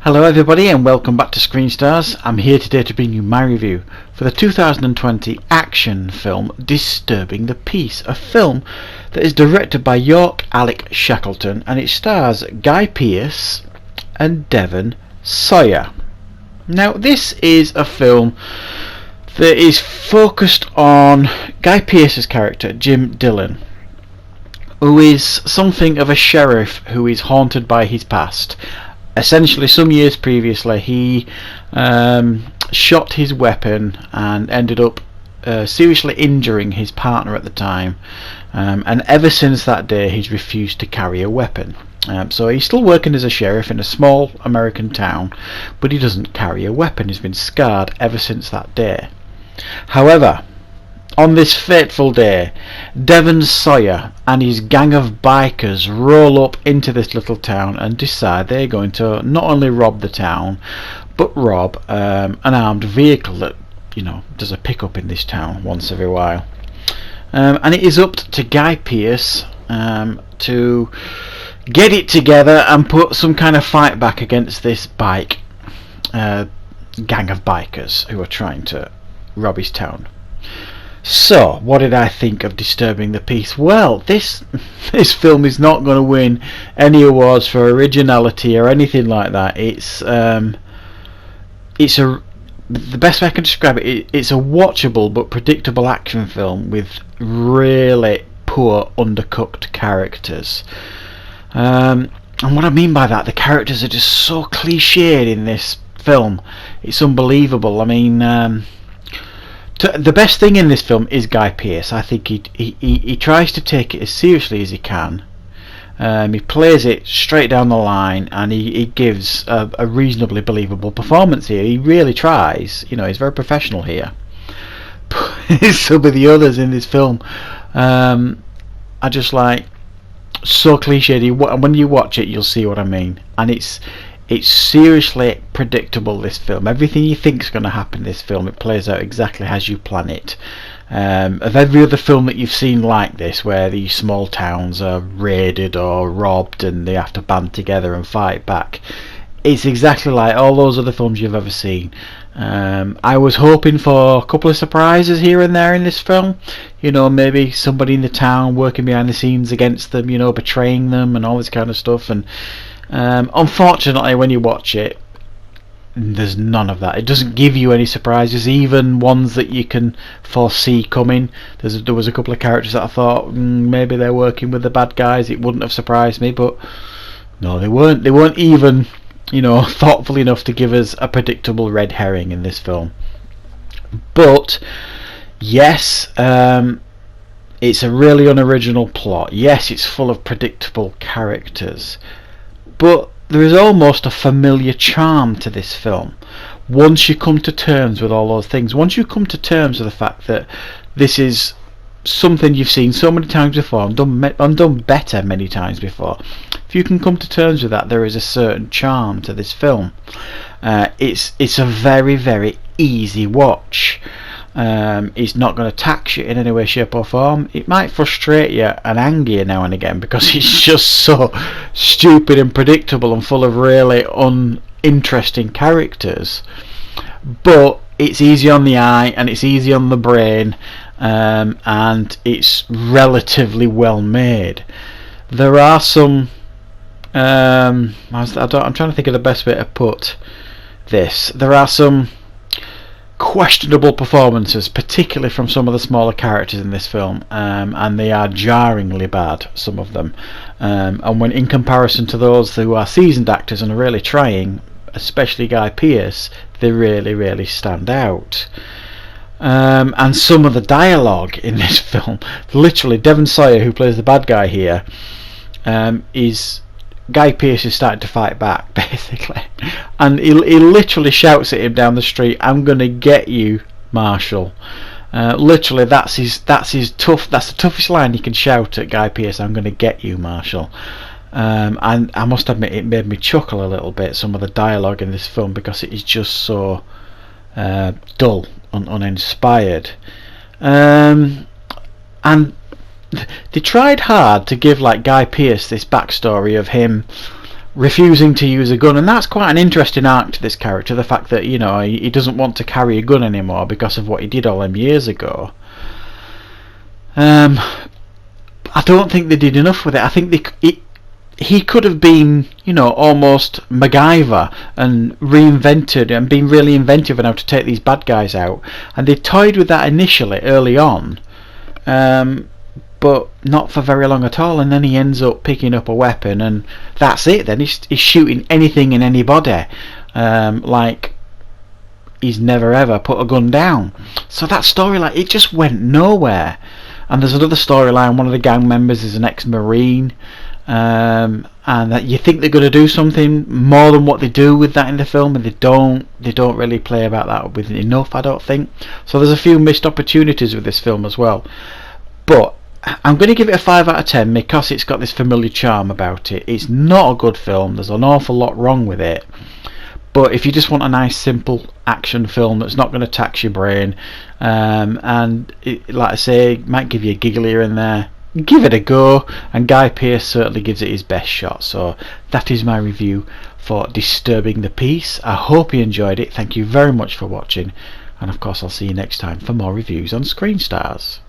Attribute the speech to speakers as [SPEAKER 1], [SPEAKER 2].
[SPEAKER 1] Hello everybody and welcome back to Screen Stars. I'm here today to bring you my review for the 2020 action film Disturbing the Peace, a film that is directed by York Alec Shackleton and it stars Guy Pearce and Devon Sawa. Now this is a film that is focused on Guy Pearce's character Jim Dillon, who is something of a sheriff who is haunted by his past. Essentially, some years previously, he shot his weapon and ended up seriously injuring his partner at the time. And ever since that day, he's refused to carry a weapon. So he's still working as a sheriff in a small American town, but he doesn't carry a weapon. He's been scarred ever since that day. However, on this fateful day, Devon Sawa and his gang of bikers roll up into this little town and decide they're going to not only rob the town, but rob an armed vehicle that, does a pickup in this town once every while. And it is up to Guy Pearce to get it together and put some kind of fight back against this gang of bikers who are trying to rob his town. So, what did I think of Disturbing the Peace? Well, this film is not going to win any awards for originality or anything like that. The best way I can describe it, it's a watchable but predictable action film with really poor, undercooked characters. And what I mean by that, the characters are just so cliched in this film. It's unbelievable. I mean, the best thing in this film is Guy Pearce. I think he tries to take it as seriously as he can. He plays it straight down the line, and he gives a reasonably believable performance here. He really tries. He's very professional here. Some of the others in this film are just like so cliched. When you watch it, you'll see what I mean. And it's seriously predictable, this film. Everything you think is going to happen in this film, it plays out exactly as you plan it. Of every other film that you've seen like this, where these small towns are raided or robbed and they have to band together and fight back, it's exactly like all those other films you've ever seen. I was hoping for a couple of surprises here and there in this film. Maybe somebody in the town working behind the scenes against them, betraying them and all this kind of stuff. And unfortunately, when you watch it, there's none of that. It doesn't give you any surprises, even ones that you can foresee coming. There was a couple of characters that I thought maybe they're working with the bad guys. It wouldn't have surprised me, but no, they weren't. They weren't even, thoughtful enough to give us a predictable red herring in this film. But yes, it's a really unoriginal plot. Yes, it's full of predictable characters. But there is almost a familiar charm to this film. Once you come to terms with all those things, once you come to terms with the fact that this is something you've seen so many times before and done better many times before, if you can come to terms with that, there is a certain charm to this film. It's a very, very easy watch. It's not going to tax you in any way, shape or form. It might frustrate you and anger you now and again because it's just so stupid and predictable and full of really uninteresting characters, but it's easy on the eye and it's easy on the brain, and it's relatively well made. There are some I'm trying to think of the best way to put this. There are some questionable performances, particularly from some of the smaller characters in this film, and they are jarringly bad, some of them, and when in comparison to those who are seasoned actors and are really trying, especially Guy Pearce, they really, really stand out. And some of the dialogue in this film, literally Devon Sawa, who plays the bad guy here, is Guy Pearce is starting to fight back, basically, and he literally shouts at him down the street, "I'm gonna get you, Marshal." Literally, that's the toughest line he can shout at Guy Pearce. "I'm gonna get you, Marshal." And I must admit, it made me chuckle a little bit, some of the dialogue in this film, because it is just so dull and uninspired. And they tried hard to give Guy Pearce this backstory of him refusing to use a gun, and that's quite an interesting arc to this character, the fact that, you know, he doesn't want to carry a gun anymore because of what he did all them years ago. I don't think they did enough with it. I think he could have been, you know, almost MacGyver and reinvented and been really inventive in how to take these bad guys out, and they toyed with that initially early on, but not for very long at all, and then he ends up picking up a weapon, and that's it. Then he's shooting anything and anybody, like he's never ever put a gun down. So that storyline, it just went nowhere. And there's another storyline, one of the gang members is an ex-Marine, and that you think they're going to do something more than what they do with that in the film, and they don't really play about that with enough, I don't think. So there's a few missed opportunities with this film as well. But I'm going to give it a 5 out of 10 because it's got this familiar charm about it. It's not a good film, there's an awful lot wrong with it. But if you just want a nice simple action film that's not going to tax your brain, and it, like I say, might give you a giggle here and there, give it a go. And Guy Pearce certainly gives it his best shot. So that is my review for Disturbing the Peace. I hope you enjoyed it. Thank you very much for watching, and of course I'll see you next time for more reviews on Screen Stars.